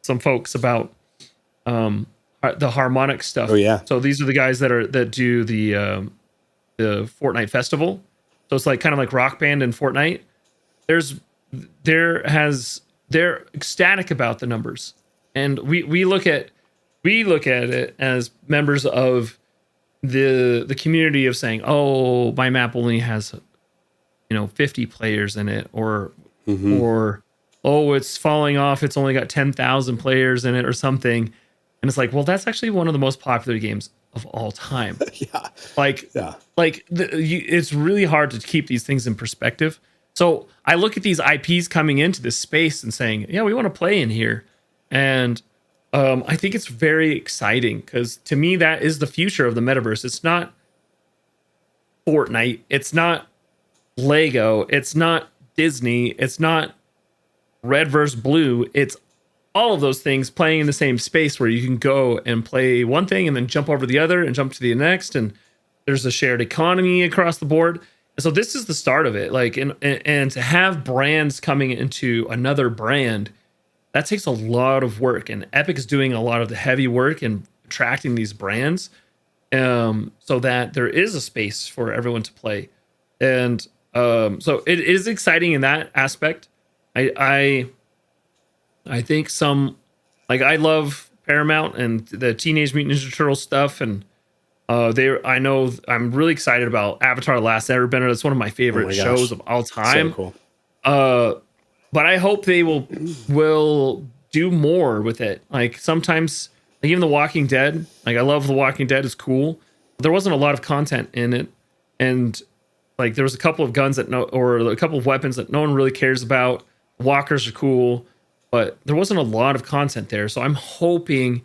S2: some folks about the harmonic stuff.
S1: Oh yeah.
S2: So these are the guys that do the Fortnite festival. So it's like kind of like Rock Band and Fortnite. They're ecstatic about the numbers, and we look at it as members of the community of saying, oh, my map only has 50 players in it, or oh, it's falling off, it's only got 10,000 players in it or something. And it's like, well, that's actually one of the most popular games of all time. It's really hard to keep these things in perspective. So I look at these IPs coming into this space and saying, yeah, we want to play in here. And I think it's very exciting because to me, that is the future of the metaverse. It's not Fortnite. It's not Lego. It's not Disney. It's not red versus blue. It's all of those things playing in the same space where you can go and play one thing and then jump over the other and jump to the next. And there's a shared economy across the board. And so this is the start of it. Like, and to have brands coming into another brand, that takes a lot of work. And Epic is doing a lot of the heavy work in attracting these brands, so that there is a space for everyone to play. And so it is exciting in that aspect. I think I love Paramount and the Teenage Mutant Ninja Turtle stuff, and I know I'm really excited about Avatar: Last Airbender. That's one of my favorite shows of all time. So cool. But I hope they will do more with it. Like sometimes, like even The Walking Dead. Like I love The Walking Dead; it's cool. But there wasn't a lot of content in it, and like there was a couple of guns or a couple of weapons that no one really cares about. Walkers are cool, but there wasn't a lot of content there. So I'm hoping.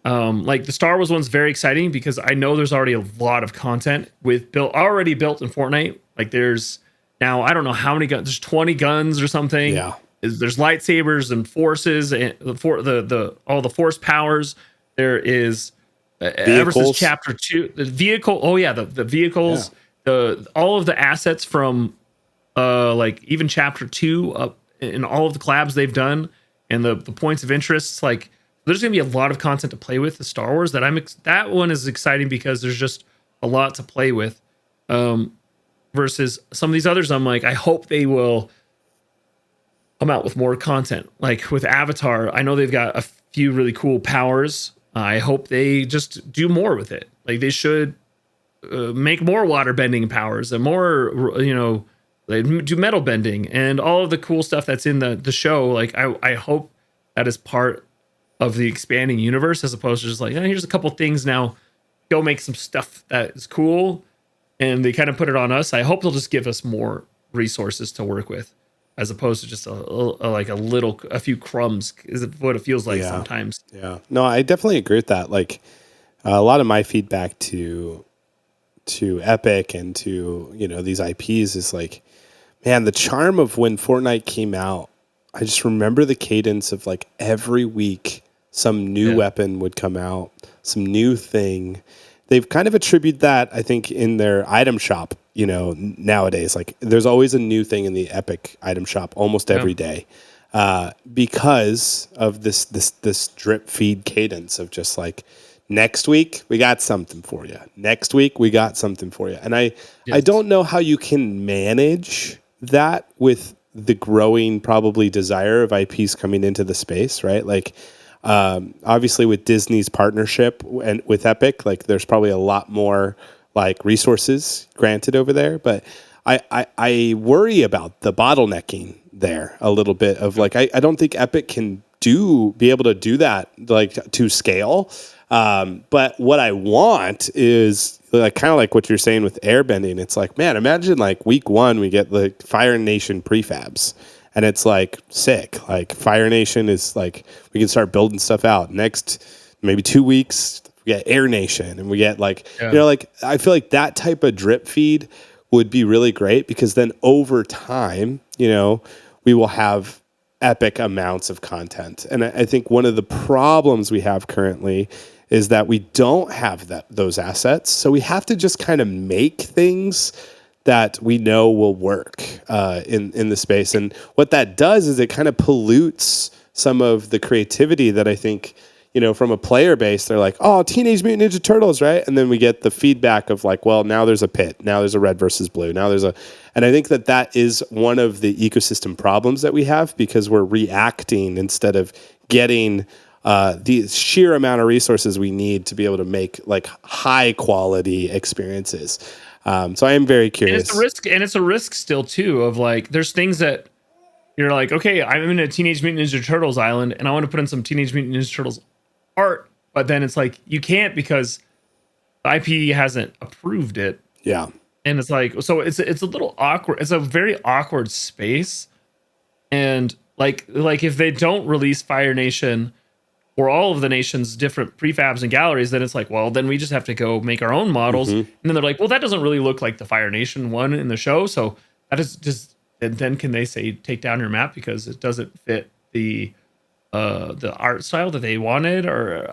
S2: Like the Star Wars one's very exciting because I know there's already a lot of content already built in Fortnite. Like there's Now I don't know how many guns. There's 20 guns or something.
S1: Yeah.
S2: There's lightsabers and forces and the all the force powers. There is ever since
S1: Vehicles.
S2: chapter 2, the vehicle. Oh yeah, the vehicles, all of the assets from like even chapter 2 up in all of the collabs they've done and the points of interest. Like there's gonna be a lot of content to play with the Star Wars that one is exciting because there's just a lot to play with. Versus some of these others, I'm like, I hope they will come out with more content. Like with Avatar, I know they've got a few really cool powers. I hope they just do more with it. Like they should make more water bending powers and more, they do metal bending and all of the cool stuff that's in the show. Like I hope that is part of the expanding universe as opposed to just like, here's a couple things now, go make some stuff that is cool. And they kind of put it on us. I hope they'll just give us more resources to work with, as opposed to just a few crumbs. Is what it feels like sometimes.
S1: Yeah, no, I definitely agree with that. Like a lot of my feedback to Epic and to these IPs is like, man, the charm of when Fortnite came out. I just remember the cadence of like every week some new weapon would come out, some new thing. They've kind of attributed that, I think, in their item shop, nowadays. Like, there's always a new thing in the Epic item shop almost every day because of this drip feed cadence of just like, next week, we got something for you. Next week, we got something for you. And I don't know how you can manage that with the growing, probably, desire of IPs coming into the space, right? Like, obviously with Disney's partnership and with Epic, like there's probably a lot more like resources granted over there, but I worry about the bottlenecking there a little bit of like, I don't think Epic can be able to do that like to scale. But what I want is like kind of like what you're saying with airbending. It's like, man, imagine like week 1 we get the Fire Nation prefabs. And it's like sick. Like Fire Nation is like we can start building stuff out. Next, maybe 2 weeks, we get Air Nation, and we get like like I feel like that type of drip feed would be really great because then over time, we will have epic amounts of content. And I think one of the problems we have currently is that we don't have those assets, so we have to just kind of make things that we know will work in the space. And what that does is it kind of pollutes some of the creativity that I think, from a player base, they're like, oh, Teenage Mutant Ninja Turtles, right? And then we get the feedback of like, well, now there's a pit. Now there's a red versus blue. Now there's and I think that is one of the ecosystem problems that we have because we're reacting instead of getting the sheer amount of resources we need to be able to make like high quality experiences. So I am very curious.
S2: And it's a risk still too of like, there's things that you're like, okay, I'm in a Teenage Mutant Ninja Turtles island and I want to put in some Teenage Mutant Ninja Turtles art, but then it's like, you can't because the IP hasn't approved it.
S1: Yeah.
S2: And it's like, so it's a little awkward. It's a very awkward space. And like if they don't release Fire Nation or all of the nation's different prefabs and galleries, then it's like, well, then we just have to go make our own models. And then they're like, well, that doesn't really look like the Fire Nation one in the show. So that is just, and then can they say, take down your map because it doesn't fit the art style that they wanted or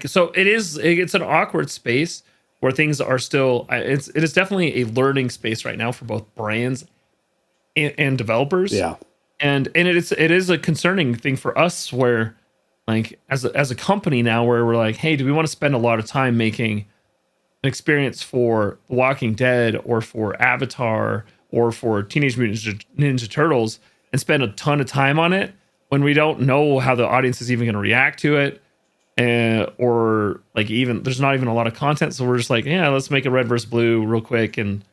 S2: so it's an awkward space where things are still, it is definitely a learning space right now for both brands and developers.
S1: Yeah.
S2: And it is a concerning thing for us where, like as a company now where we're like, hey, do we want to spend a lot of time making an experience for The Walking Dead or for Avatar or for Teenage Mutant Ninja Turtles and spend a ton of time on it when we don't know how the audience is even going to react to it? Or like even there's not even a lot of content. So we're just like, yeah, let's make a red versus blue real quick and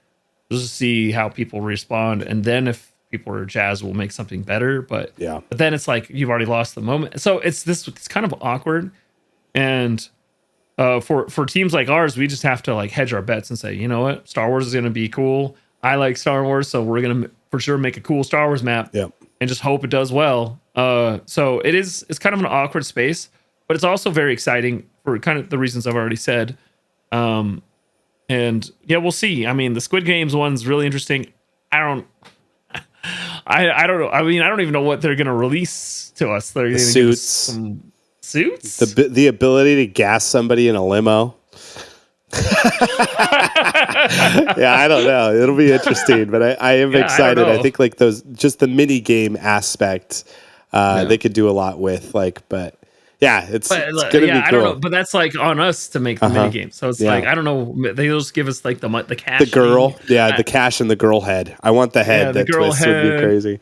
S2: just see how people respond. And then if people are jazzed, we'll make something better. But then it's like you've already lost the moment. So it's kind of awkward. And for teams like ours, we just have to like hedge our bets and say, you know what, Star Wars is going to be cool. I like Star Wars, so we're going to for sure make a cool Star Wars map and just hope it does well. So it's kind of an awkward space, but it's also very exciting for kind of the reasons I've already said. And yeah, we'll see. I mean, the Squid Games one's really interesting. I don't. I don't know. I mean, I don't even know what they're gonna release to us. They're gonna give us
S1: Suits.
S2: some suits.
S1: The ability to gas somebody in a limo. Yeah, I don't know. It'll be interesting, but I am excited. I think like those, just the mini game aspect, they could do a lot with. Like, but yeah, it's gonna be cool.
S2: I don't know, but that's like on us to make the mini game. So it's like, I don't know. They just give us like the cash.
S1: The girl, the cash and the girl head. I want the head. That twist would be crazy.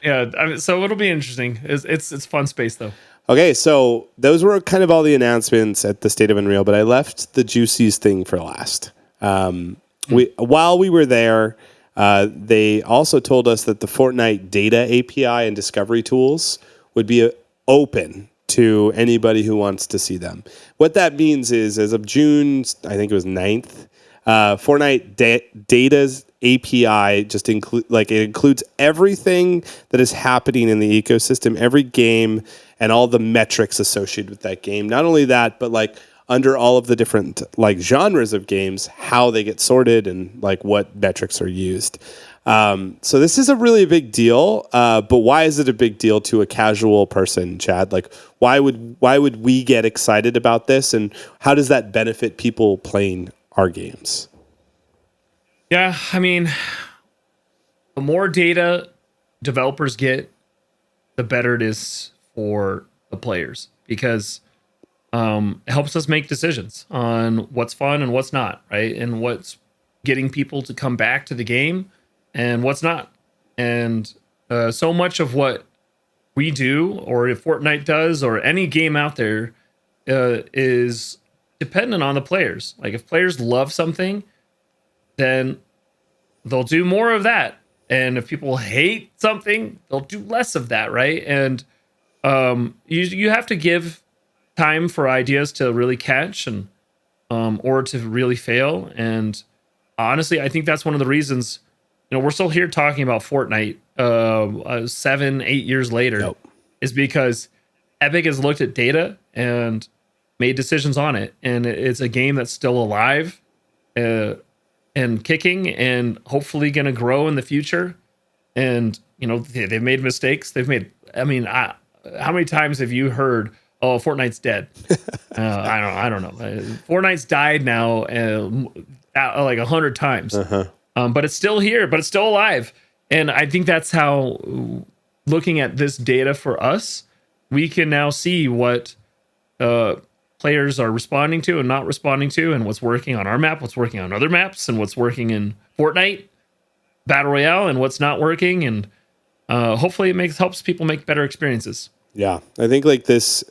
S2: Yeah, I mean, so it'll be interesting. It's fun space though.
S1: Okay, so those were kind of all the announcements at the State of Unreal, but I left the Juicies thing for last. While we were there, they also told us that the Fortnite Data API and discovery tools would be open to anybody who wants to see them. What that means is, as of June, I think it was 9th, Fortnite Data's API just it includes everything that is happening in the ecosystem, every game, and all the metrics associated with that game. Not only that, but like under all of the different like genres of games, how they get sorted and like what metrics are used. So this is a really big deal. But why is it a big deal to a casual person, Chad? Like, why would we get excited about this, and how does that benefit people playing our games?
S2: Yeah, I mean, the more data developers get, the better it is for the players, because it helps us make decisions on what's fun and what's not, right? And what's getting people to come back to the game and what's not. And so much of what we do, or if Fortnite does, or any game out there, is dependent on the players. Like, if players love something, then they'll do more of that. And if people hate something, they'll do less of that, right? And you have to give time for ideas to really catch, and or to really fail. And honestly, I think that's one of the reasons, we're still here talking about Fortnite 7-8 years later. Is because Epic has looked at data and made decisions on it, and it's a game that's still alive and kicking, and hopefully going to grow in the future. And they've made mistakes. How many times have you heard, "Oh, Fortnite's dead"? I don't know. Fortnite's died now like 100 times. But it's still here, but it's still alive. And I think that's how, looking at this data for us, we can now see what players are responding to and not responding to, and what's working on our map, what's working on other maps, and what's working in Fortnite Battle Royale, and what's not working. And hopefully it helps people make better experiences.
S1: Yeah, I think like this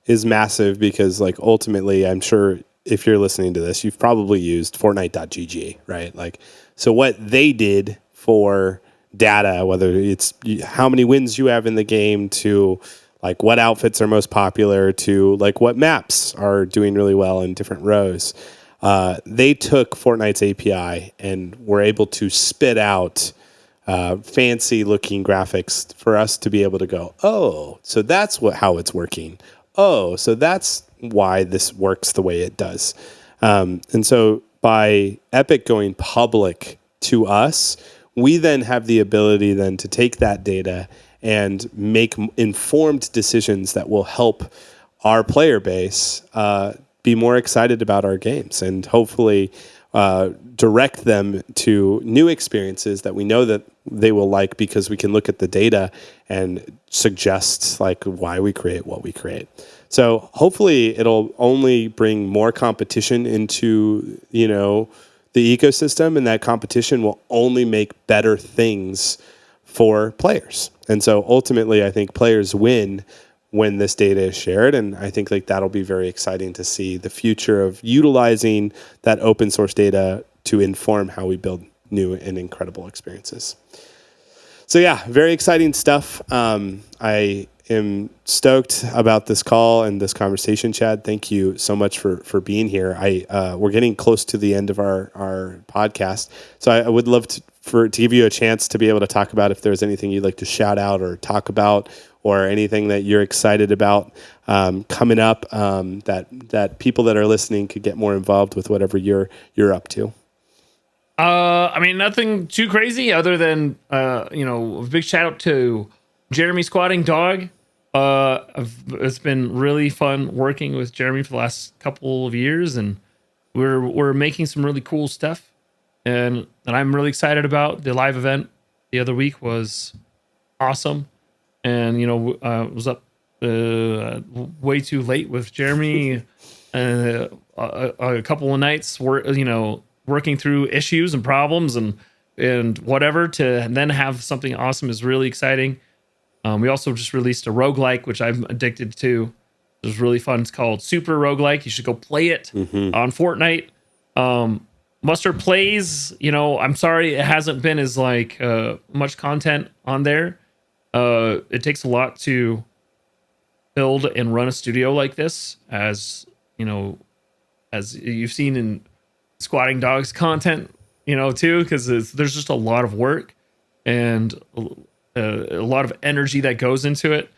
S1: is massive, because like ultimately, I'm sure if you're listening to this, you've probably used Fortnite.gg, right? Like, so what they did for data, whether it's how many wins you have in the game, to like what outfits are most popular, to like what maps are doing really well in different rows. They took Fortnite's API and were able to spit out fancy looking graphics for us to be able to go, oh, so that's how it's working. Oh, so that's why this works the way it does. And so by Epic going public to us, we then have the ability then to take that data and make informed decisions that will help our player base be more excited about our games, and hopefully direct them to new experiences that we know that they will like, because we can look at the data and suggest like why we create what we create. So hopefully it'll only bring more competition into, the ecosystem, and that competition will only make better things for players. And so ultimately, I think players win when this data is shared. And I think like that'll be very exciting to see the future of utilizing that open source data to inform how we build new and incredible experiences. So yeah, very exciting stuff. I am stoked about this call and this conversation, Chad. Thank you so much for being here. We're getting close to the end of our podcast, so I would love to give you a chance to be able to talk about if there's anything you'd like to shout out or talk about, or anything that you're excited about coming up, that people that are listening could get more involved with whatever you're up to.
S2: I mean, nothing too crazy other than, a big shout out to Jeremy SquatingDog. It's been really fun working with Jeremy for the last couple of years, and we're making some really cool stuff, and I'm really excited about. The live event the other week was awesome, and was up way too late with Jeremy a couple of nights. Working through issues and problems and whatever to then have something awesome is really exciting. We also just released a roguelike, which I'm addicted to. It was really fun. It's called Super Roguelike. You should go play it on Fortnite. MustardPlays, I'm sorry it hasn't been as much content on there. It takes a lot to build and run a studio like this, as you've seen in SquatingDog's content, too, because there's just a lot of work and a lot of energy that goes into it.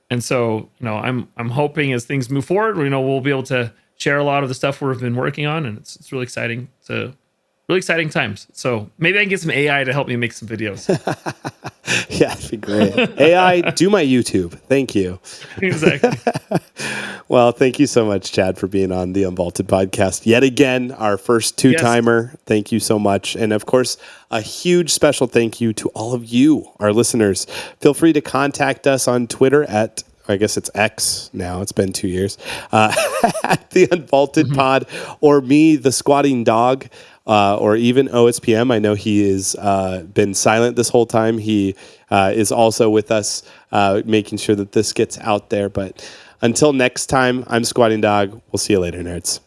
S2: And so, I'm hoping as things move forward, we'll be able to share a lot of the stuff we've been working on, and it's really exciting. It's really exciting times. So maybe I can get some AI to help me make some videos.
S1: Yeah, that'd be great. AI, do my YouTube. Thank you.
S2: Exactly.
S1: Well, thank you so much, Chad, for being on the Unvaulted podcast. Yet again, our first two-timer. Yes. Thank you so much. And of course, a huge special thank you to all of you, our listeners. Feel free to contact us on Twitter at, I guess it's X now. It's been 2 years. At the Unvaulted Pod, or me, the SquatingDog, or even OSPM. I know he has been silent this whole time. He is also with us, making sure that this gets out there. But until next time, I'm SquatingDog. We'll see you later, nerds.